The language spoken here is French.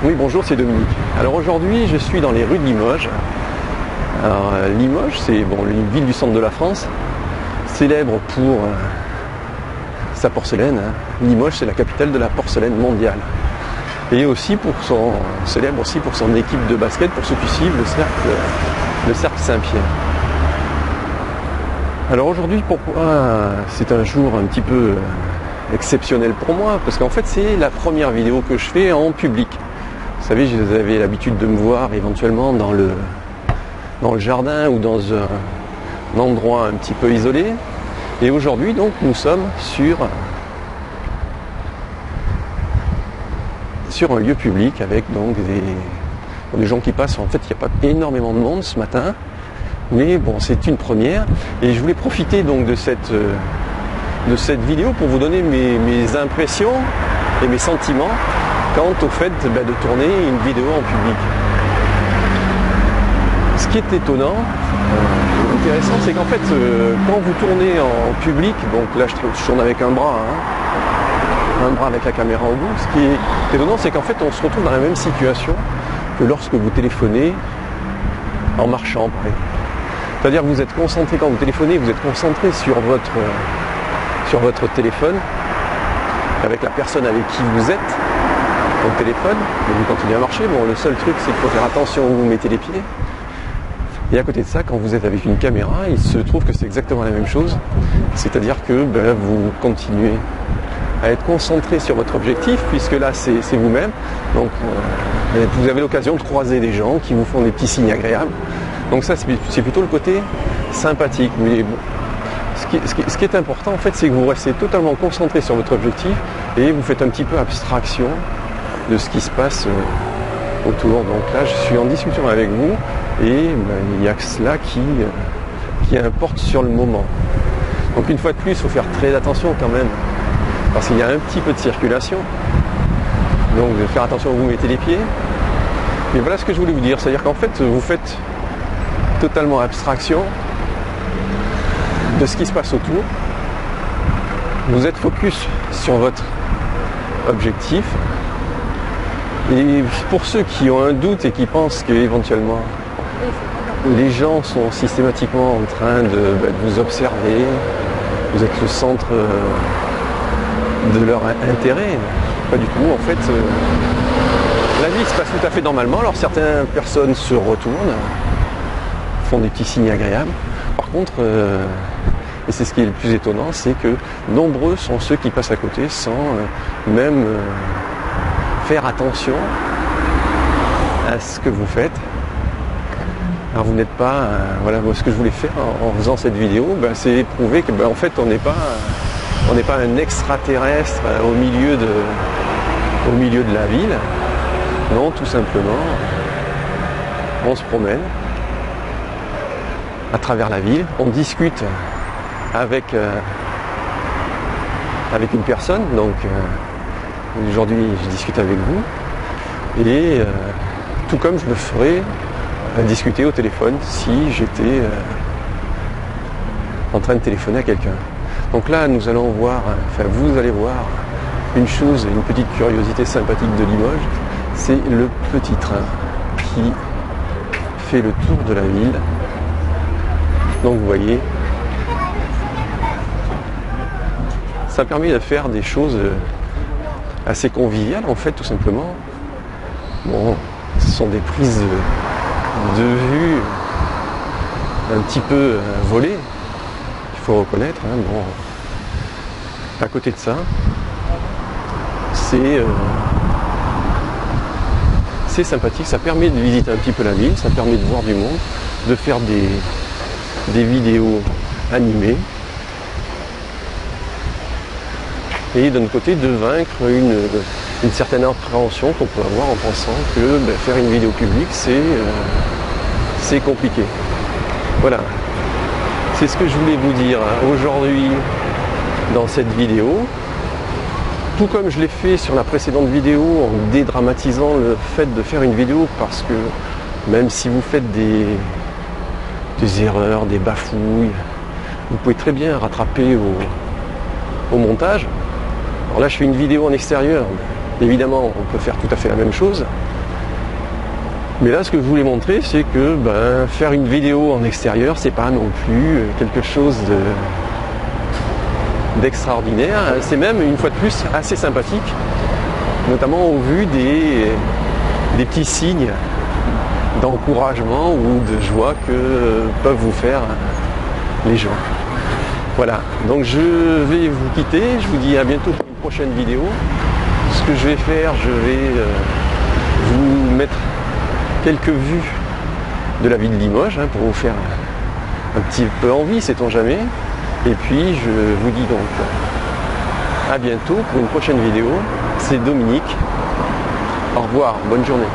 Oui, bonjour, c'est Dominique. Alors aujourd'hui, je suis dans les rues de Limoges. Alors, Limoges, c'est une ville du centre de la France, célèbre pour sa porcelaine. Limoges, c'est la capitale de la porcelaine mondiale. Et aussi célèbre aussi pour son équipe de basket, pour ceux qui suivent le cercle Saint-Pierre. Alors aujourd'hui, pourquoi c'est un jour un petit peu exceptionnel pour moi? Parce qu'en fait, c'est la première vidéo que je fais en public. Vous savez, j'avais l'habitude de me voir éventuellement dans le jardin ou dans un endroit un petit peu isolé. Et aujourd'hui, donc, nous sommes sur un lieu public avec donc des gens qui passent. En fait, il n'y a pas énormément de monde ce matin. Mais bon, c'est une première. Et je voulais profiter donc de cette vidéo pour vous donner mes impressions et mes sentiments quant au fait de tourner une vidéo en public. Ce qui est étonnant, intéressant, c'est qu'en fait, quand vous tournez en public, donc là je tourne avec un bras avec la caméra au bout, ce qui est étonnant, c'est qu'en fait on se retrouve dans la même situation que lorsque vous téléphonez en marchant, par exemple. C'est-à-dire que vous êtes concentré, quand vous téléphonez, vous êtes concentré sur votre téléphone, avec la personne avec qui vous êtes au téléphone, et vous continuez à marcher. Bon, le seul truc, c'est qu'il faut faire attention où vous mettez les pieds. Et à côté de ça, quand vous êtes avec une caméra, il se trouve que c'est exactement la même chose. C'est-à-dire que vous continuez à être concentré sur votre objectif, puisque là, c'est vous-même. Donc, vous avez l'occasion de croiser des gens qui vous font des petits signes agréables. Donc ça, c'est plutôt le côté sympathique. Mais bon, ce qui est important, en fait, c'est que vous restez totalement concentré sur votre objectif et vous faites un petit peu abstraction de ce qui se passe autour. Donc là, je suis en discussion avec vous et il n'y a que cela qui importe sur le moment. Donc une fois de plus, il faut faire très attention quand même, parce qu'il y a un petit peu de circulation. Donc de faire attention où vous mettez les pieds. Mais voilà ce que je voulais vous dire, c'est-à-dire qu'en fait, vous faites totalement abstraction de ce qui se passe autour. Vous êtes focus sur votre objectif. Et pour ceux qui ont un doute et qui pensent qu'éventuellement les gens sont systématiquement en train de vous observer, vous êtes le centre de leur intérêt, pas du tout. En fait, la vie se passe tout à fait normalement. Alors certaines personnes se retournent, font des petits signes agréables. Par contre, et c'est ce qui est le plus étonnant, c'est que nombreux sont ceux qui passent à côté sans même faire attention à ce que vous faites. Alors vous n'êtes pas, voilà, ce que je voulais faire en faisant cette vidéo, c'est prouver que en fait on n'est pas un extraterrestre au milieu de la ville. Non, tout simplement, on se promène à travers la ville, on discute avec une personne, donc aujourd'hui je discute avec vous, et tout comme je le ferais à discuter au téléphone si j'étais en train de téléphoner à quelqu'un. Donc là vous allez voir une chose, une petite curiosité sympathique de Limoges, c'est le petit train qui fait le tour de la ville. Donc vous voyez, ça permet de faire des choses assez conviviales en fait, tout simplement. Bon, ce sont des prises de vue un petit peu volées, il faut reconnaître. Bon, à côté de ça, c'est sympathique, ça permet de visiter un petit peu la ville, ça permet de voir du monde, de faire des vidéos animées et d'un côté de vaincre une certaine appréhension qu'on peut avoir en pensant que faire une vidéo publique c'est compliqué. Voilà, c'est ce que je voulais vous dire aujourd'hui dans cette vidéo, tout comme je l'ai fait sur la précédente vidéo en dédramatisant le fait de faire une vidéo, parce que même si vous faites des erreurs, des bafouilles, vous pouvez très bien rattraper au montage. Alors là je fais une vidéo en extérieur, Évidemment, on peut faire tout à fait la même chose. Mais là, ce que je voulais montrer, c'est que faire une vidéo en extérieur, c'est pas non plus quelque chose d'extraordinaire. C'est même, une fois de plus, assez sympathique, notamment au vu des petits signes d'encouragement ou de joie que peuvent vous faire les gens. Voilà, donc je vais vous quitter, je vous dis à bientôt pour une prochaine vidéo. Ce que je vais faire, je vais vous mettre quelques vues de la ville de Limoges pour vous faire un petit peu envie, sait-on jamais. Et puis je vous dis donc à bientôt pour une prochaine vidéo. C'est Dominique. Au revoir, bonne journée.